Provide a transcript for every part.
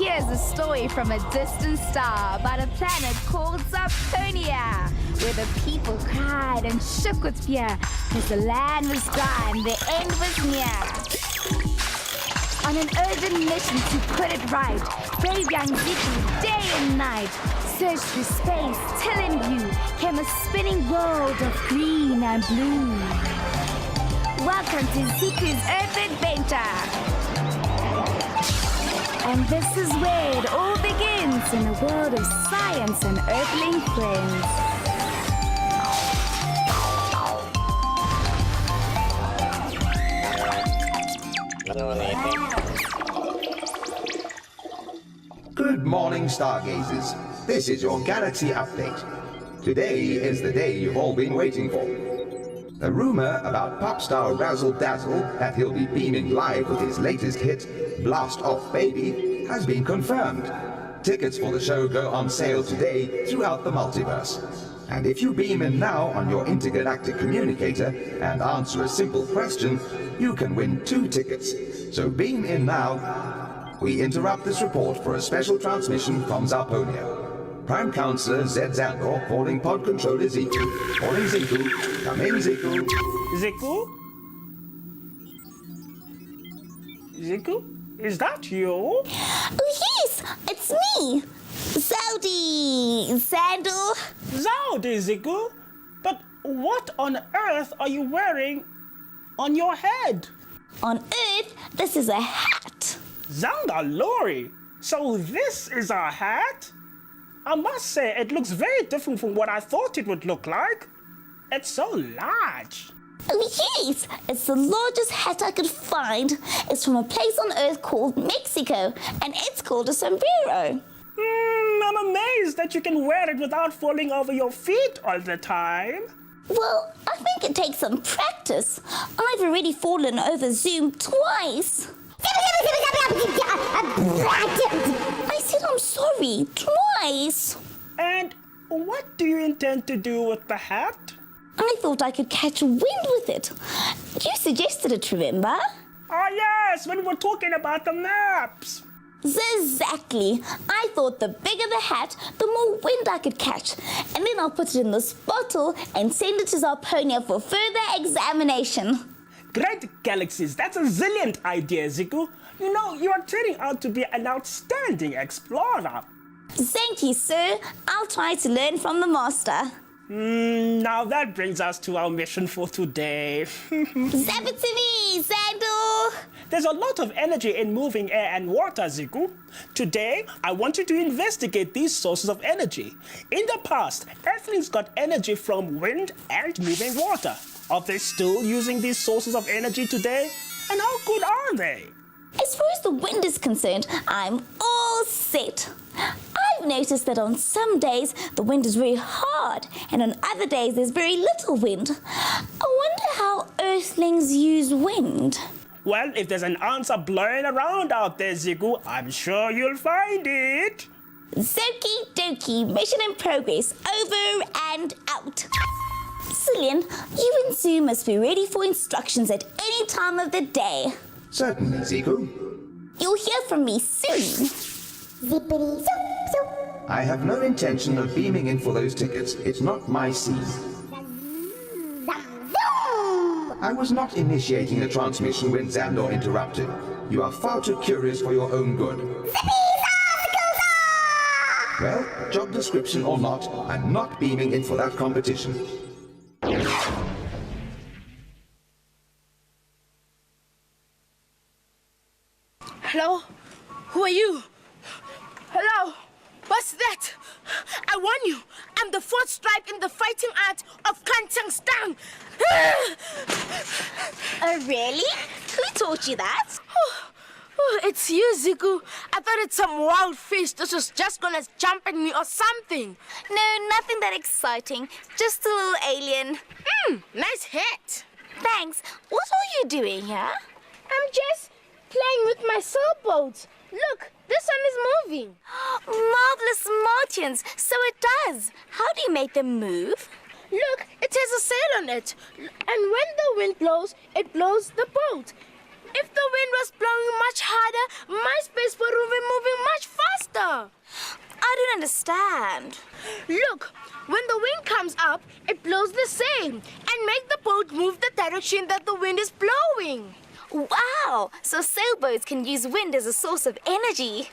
here's a story from a distant star about a planet called Zaponia, where the people cried and shook with fear because the land was dry and the end was near. On an urgent mission to put it right, brave young Ziku, day and night, searched through space till in view came a spinning world of green and blue. Welcome to Ziku's Earth Adventure! And this is where it all begins in a world of science and earthling friends. Good morning, stargazers. This is your Galaxy Update. Today is the day you've all been waiting for. The rumor about pop star Razzle Dazzle that he'll be beaming live with his latest hit, Blast Off Baby, has been confirmed. Tickets for the show go on sale today throughout the multiverse. And if you beam in now on your intergalactic communicator and answer a simple question, you can win 2 tickets. So beam in now. We interrupt this report for a special transmission from Zaponia. Prime Counselor Zed Zandor calling Pod Controller Ziku. Calling Ziku. Come in, Ziku. Ziku? Ziku? Is that you? Oh, yes, it's me. Zowdy, Sandal. Zowdy, Ziku. But what on earth are you wearing on your head? On Earth, this is a hat. Zandalori. So this is a hat? I must say, it looks very different from what I thought it would look like. It's so large. Oh, yes, it's the largest hat I could find. It's from a place on Earth called Mexico, and it's called a sombrero. I'm amazed that you can wear it without falling over your feet all the time. Well, I think it takes some practice. I've already fallen over Zoom twice. I said I'm sorry, twice. And what do you intend to do with the hat? I thought I could catch wind with it. You suggested it, remember? Oh yes, when we were talking about the maps. Exactly. I thought the bigger the hat, the more wind I could catch. And then I'll put it in this bottle and send it to Zaponia for further examination. Great galaxies, that's a brilliant idea, Ziku. You know, you are turning out to be an outstanding explorer. Thank you, sir. I'll try to learn from the master. Now that brings us to our mission for today. Zap it to me, Sandal. There's a lot of energy in moving air and water, Ziku. Today, I want you to investigate these sources of energy. In the past, Earthlings got energy from wind and moving water. Are they still using these sources of energy today? And how good are they? As far as the wind is concerned, I'm all set. I've noticed that on some days the wind is very hard, and on other days there's very little wind. I wonder how Earthlings use wind. Well, if there's an answer blowing around out there, Ziku, I'm sure you'll find it. Zoki dokie, mission in progress. Over and out. Cillian, you and Zoo must be ready for instructions at any time of the day. Certainly, Ziku. You'll hear from me soon. Zippity zoop zoop. I have no intention of beaming in for those tickets. It's not my scene. I was not initiating a transmission when Zandor interrupted. You are far too curious for your own good. Well, job description or not, I'm not beaming in for that competition. Hello? Who are you? Hello? What's that? I warn you, I'm the 4th stripe in the fighting art of Kantang Stang. Oh, really? Who taught you that? Oh, it's you, Ziku. I thought it's some wild fish that was just gonna jump at me or something. No, nothing that exciting. Just a little alien. Nice hat. Thanks. What are you doing here? I'm just playing with my sailboat. Look, this one is moving. Marvelous Martians. So it does. How do you make them move? Look, it has a sail on it. And when the wind blows, it blows the boat. If the wind was blowing much harder, my space would be moving much faster. understand. Look, when the wind comes up, it blows the sail and makes the boat move the direction that the wind is blowing. Wow! So sailboats can use wind as a source of energy.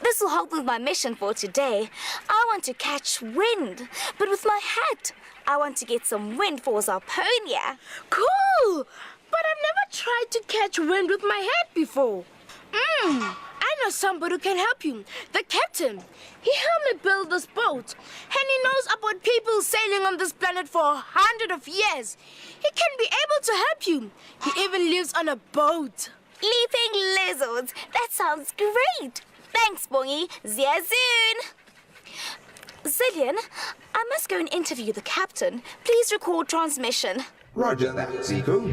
This will help with my mission for today. I want to catch wind, but with my hat, I want to get some wind for Zarponia. Cool! But I've never tried to catch wind with my hat before. I know somebody who can help you. The captain. He helped me build this boat. And he knows about people sailing on this planet for 100 of years. He can be able to help you. He even lives on a boat. Leaping lizards. That sounds great. Thanks, Bongi. See you soon. Zillion, I must go and interview the captain. Please record transmission. Roger that, Ziku.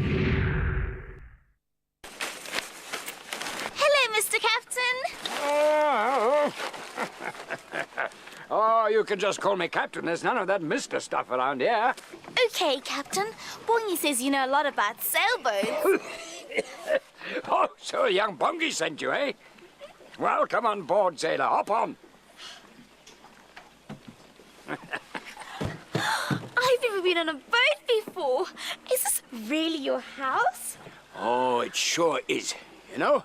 Hello, Mr. Captain. Oh, you can just call me Captain. There's none of that Mr. stuff around here. Okay, Captain. Bongi says you know a lot about sailboats. Oh, so young Bongi sent you, eh? Well, come on board, sailor. Hop on. I've never been on a boat before. Is this really your house? Oh, it sure is. You know,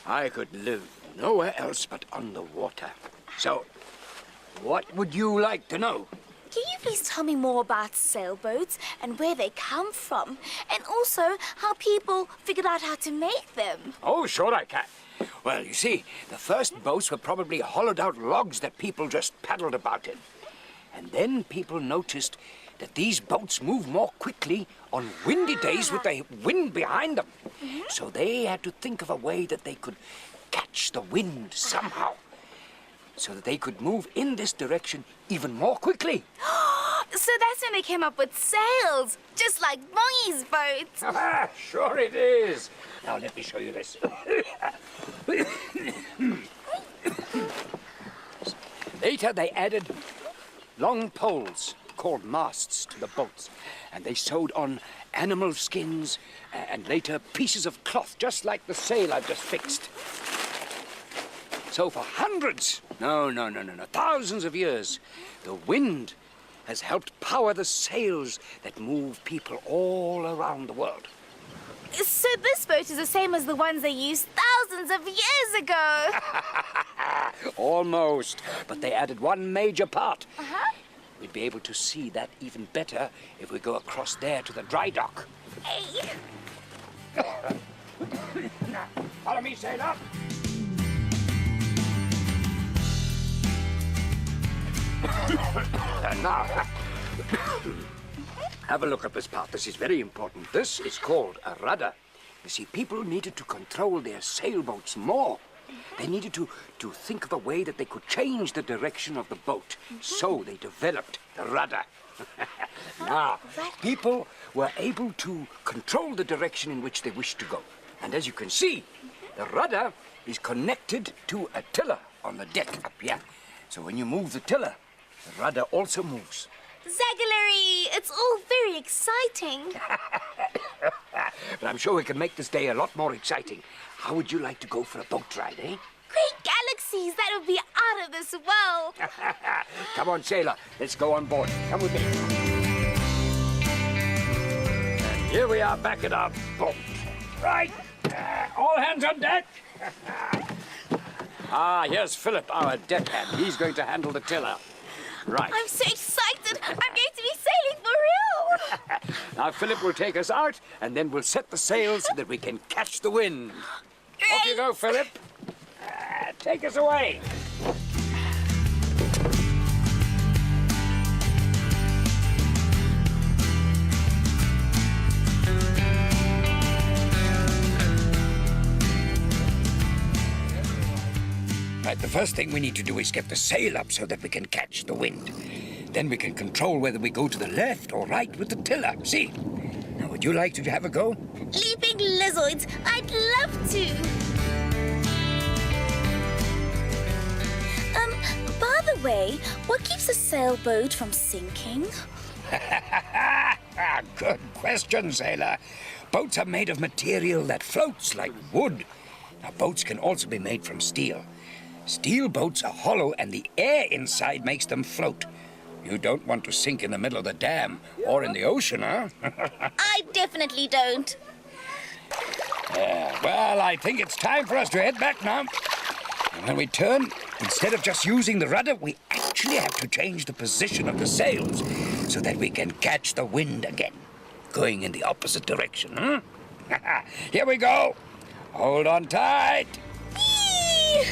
I could live nowhere else but on the water. So, what would you like to know? Can you please tell me more about sailboats and where they come from? And also how people figured out how to make them? Oh, sure I can. Well, you see, the first boats were probably hollowed-out logs that people just paddled about in. And then people noticed that these boats move more quickly on windy days with the wind behind them. So they had to think of a way that they could catch the wind somehow, so that they could move in this direction even more quickly. So that's when they came up with sails, just like Bongi's boats. Ah, sure it is. Now let me show you this. Later they added long poles called masts to the boats, and they sewed on animal skins and later pieces of cloth just like the sail I've just fixed. So for hundreds, thousands of years, the wind has helped power the sails that move people all around the world. So this boat is the same as the ones they used thousands of years ago. Almost, but they added one major part. We'd be able to see that even better if we go across there to the dry dock. Hey. Follow me, sailor. Now, have a look at this part. This is very important. This is called a rudder. You see, people needed to control their sailboats more. They needed to think of a way that they could change the direction of the boat. So they developed the rudder. Now, people were able to control the direction in which they wished to go. And as you can see, the rudder is connected to a tiller on the deck up here. So when you move the tiller, the rudder also moves. Zagalary, it's all very exciting. But I'm sure we can make this day a lot more exciting. How would you like to go for a boat ride, eh? Great galaxies, that would be out of this world. Come on, sailor, let's go on board. Come with me. And here we are back at our boat. Right, all hands on deck. Here's Philip, our deckhand. He's going to handle the tiller. Right. I'm so excited. I'm going to be sailing for real. Now, Philip will take us out, and then we'll set the sails so that we can catch the wind. Great. Off you go, Philip. Take us away. Right, the first thing we need to do is get the sail up so that we can catch the wind. Then we can control whether we go to the left or right with the tiller. See? Now, would you like to have a go? Leaping lizards, I'd love to. By the way, what keeps a sailboat from sinking? Good question, sailor. Boats are made of material that floats like wood. Now, boats can also be made from steel. Steel boats are hollow and the air inside makes them float. You don't want to sink in the middle of the dam or in the ocean, huh? I definitely don't. Well, I think it's time for us to head back now. And when we turn, instead of just using the rudder, we actually have to change the position of the sails so that we can catch the wind again, going in the opposite direction, huh? Here we go. Hold on tight. Whee!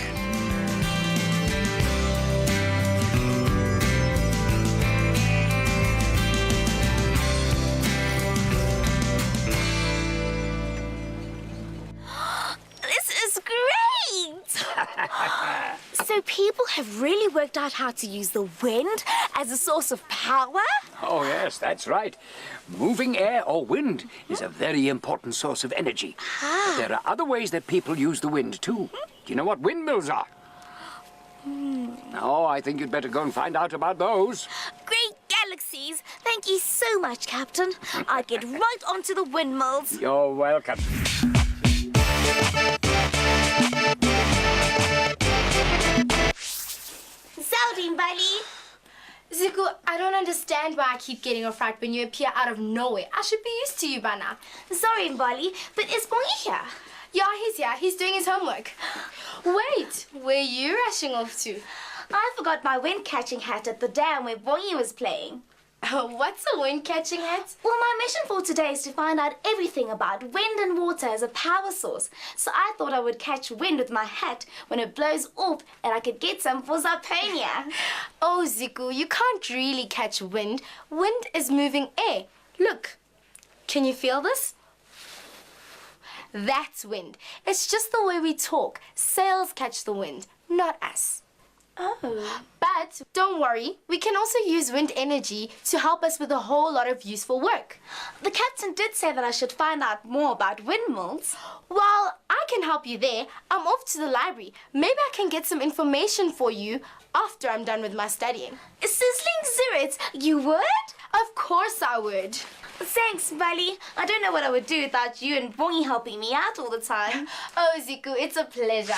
So people have really worked out how to use the wind as a source of power? Oh, yes, that's right. Moving air or wind is a very important source of energy. But there are other ways that people use the wind, too. Do you know what windmills are? Oh, I think you'd better go and find out about those. Great galaxies! Thank you so much, Captain. I'll get right onto the windmills. You're welcome. Saudi, Bali. Zico, I don't understand why I keep getting a fright when you appear out of nowhere. I should be used to you by now. Sorry, Bali, but is Bongi here? Yeah, he's here. He's doing his homework. Wait, where are you rushing off to? I forgot my wind-catching hat at the dam where Bongi was playing. What's a wind-catching hat? Well, my mission for today is to find out everything about wind and water as a power source. So I thought I would catch wind with my hat when it blows off and I could get some for Zarponia. Oh, Zico, you can't really catch wind. Wind is moving air. Look, can you feel this? That's wind. It's just the way we talk. Sails catch the wind, not us. Oh. But don't worry, we can also use wind energy to help us with a whole lot of useful work. The captain did say that I should find out more about windmills. Well, I can help you there. I'm off to the library. Maybe I can get some information for you after I'm done with my studying. Sizzling Zirits, you would? Of course I would. Thanks, Bali. I don't know what I would do without you and Bongi helping me out all the time. Oh, Zico, it's a pleasure.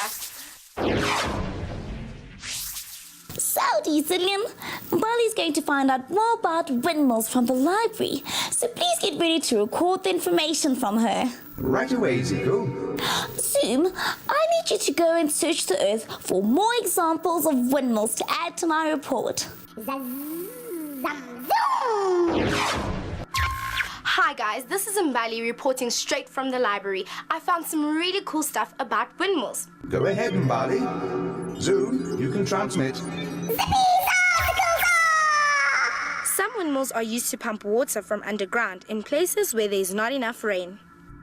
Saudi, Zillion. Bali's going to find out more about windmills from the library, so please get ready to record the information from her. Right away, Zico. Zoom, I need you to go and search the earth for more examples of windmills to add to my report. Hi guys, this is Mbali reporting straight from the library. I found some really cool stuff about windmills. Go ahead, Mbali. Zoom, you can transmit. Some windmills are used to pump water from underground in places where there's not enough rain.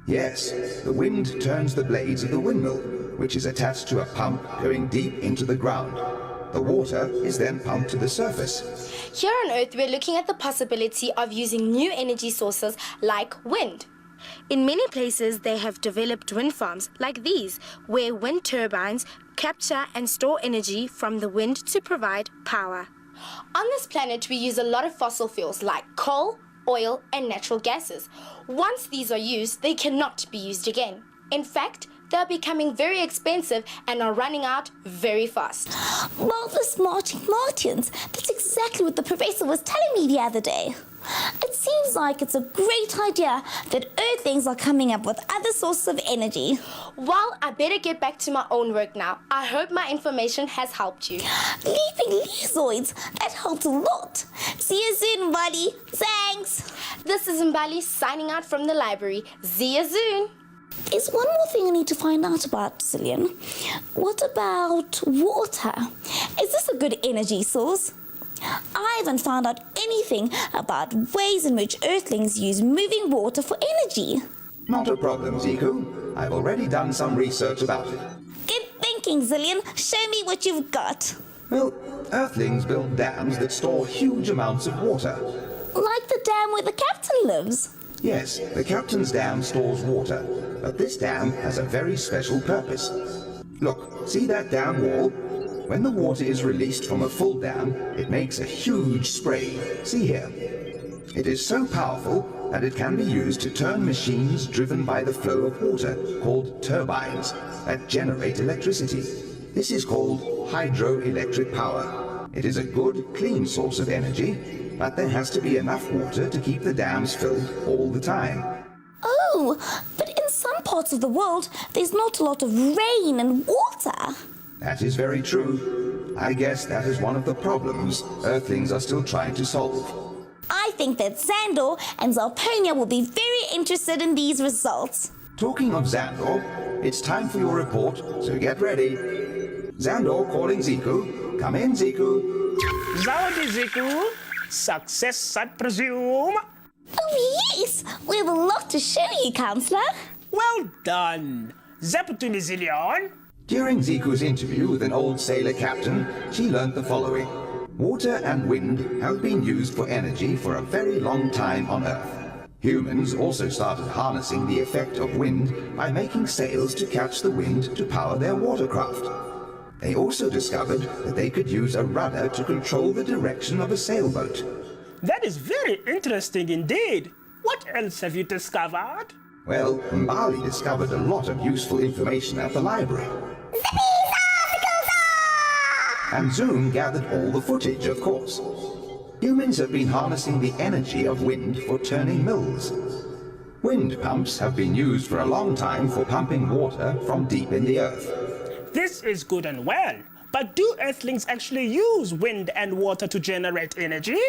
Yes, the wind turns the blades of the windmill, which is attached to a pump going deep into the ground. The water is then pumped to the surface. Here on Earth, we're looking at the possibility of using new energy sources like wind. In many places, they have developed wind farms like these, where wind turbines capture and store energy from the wind to provide power. On this planet, we use a lot of fossil fuels like coal, oil, and natural gases. Once these are used, they cannot be used again. In fact, they're becoming very expensive and are running out very fast. Marvelous Martians. That's exactly what the professor was telling me the other day. It seems like it's a great idea that Earthlings are coming up with other sources of energy. Well, I better get back to my own work now. I hope my information has helped you. Leaping Leazoids, that helped a lot. See you soon, Mbali. Thanks. This is Mbali signing out from the library. See you soon. There's one more thing I need to find out about, Cillian. What about water? Is this a good energy source? I haven't found out anything about ways in which Earthlings use moving water for energy. Not a problem, Zico. I've already done some research about it. Good thinking, Cillian. Show me what you've got. Well, Earthlings build dams that store huge amounts of water. Like the dam where the captain lives. Yes, the captain's dam stores water, but this dam has a very special purpose. Look, see that dam wall? When the water is released from a full dam, it makes a huge spray. See here. It is so powerful that it can be used to turn machines driven by the flow of water, called turbines, that generate electricity. This is called hydroelectric power. It is a good, clean source of energy, but there has to be enough water to keep the dams filled all the time. Oh, but in some parts of the world, there's not a lot of rain and water. That is very true. I guess that is one of the problems Earthlings are still trying to solve. I think that Xandor and Zarponia will be very interested in these results. Talking of Xandor, it's time for your report, so get ready. Xandor calling Ziku. Come in, Ziku. Zawadi Ziku. Success, I presume. Oh, yes! We have a lot to show you, Counselor. Well done. Zapatuni Zillion. During Ziku's interview with an old sailor captain, she learned the following. Water and wind have been used for energy for a very long time on Earth. Humans also started harnessing the effect of wind by making sails to catch the wind to power their watercraft. They also discovered that they could use a rudder to control the direction of a sailboat. That is very interesting indeed. What else have you discovered? Well, Mbali discovered a lot of useful information at the library. And Zoom gathered all the footage, of course. Humans have been harnessing the energy of wind for turning mills. Wind pumps have been used for a long time for pumping water from deep in the earth. This is good and well, but do Earthlings actually use wind and water to generate energy?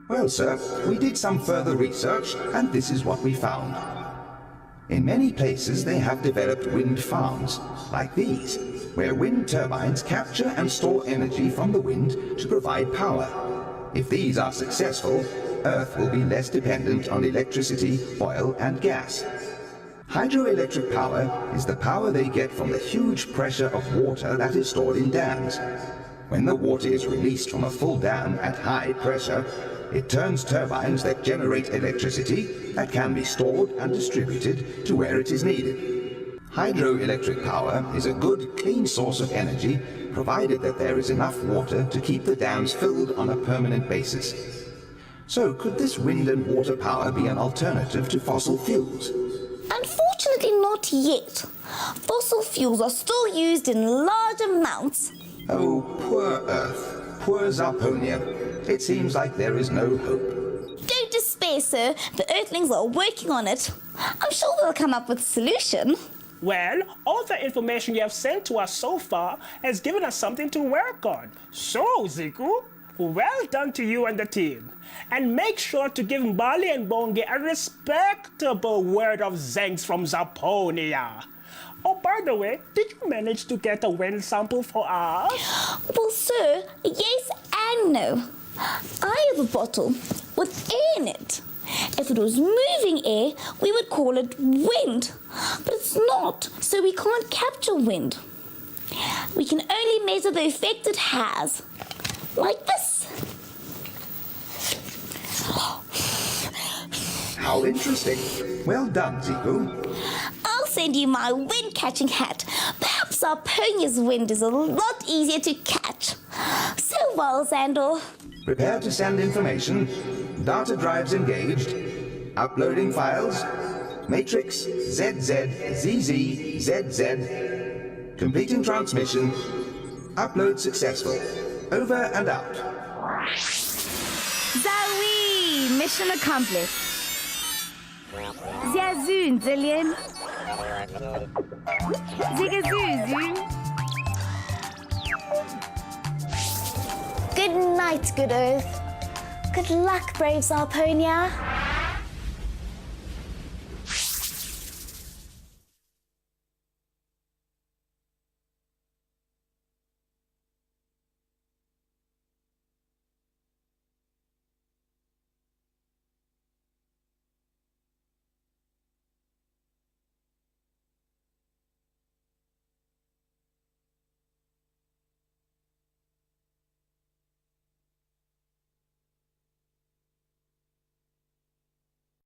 Well, sir, we did some further research, and this is what we found. In many places, they have developed wind farms, like these, where wind turbines capture and store energy from the wind to provide power. If these are successful, Earth will be less dependent on electricity, oil, and gas. Hydroelectric power is the power they get from the huge pressure of water that is stored in dams. When the water is released from a full dam at high pressure, it turns turbines that generate electricity that can be stored and distributed to where it is needed. Hydroelectric power is a good, clean source of energy, provided that there is enough water to keep the dams filled on a permanent basis. So, could this wind and water power be an alternative to fossil fuels? Unfortunately, not yet. Fossil fuels are still used in large amounts. Oh, poor Earth, poor Zarponia. It seems like there is no hope. Don't despair, sir. The Earthlings are working on it. I'm sure they'll come up with a solution. Well, all the information you have sent to us so far has given us something to work on. So, Ziku, well done to you and the team. And make sure to give Mbali and Bonge a respectable word of thanks from Zarponia. Oh, by the way, did you manage to get a wind sample for us? Well, sir, yes and no. I have a bottle with air in it. If it was moving air, we would call it wind. But it's not, so we can't capture wind. We can only measure the effect it has. Like this. How interesting. Well done, Ziku. I'll send you my wind-catching hat. Perhaps Zarponia's wind is a lot easier to catch. So well, Xandor. Prepare to send information. Data drives engaged. Uploading files. Matrix ZZ ZZ. Completing transmission. Upload successful. Over and out. Zawi! Mission accomplished. Zia-zoon, Zillion. Zigazoo-zoon. Good night, good Earth. Good luck, brave Zarponia.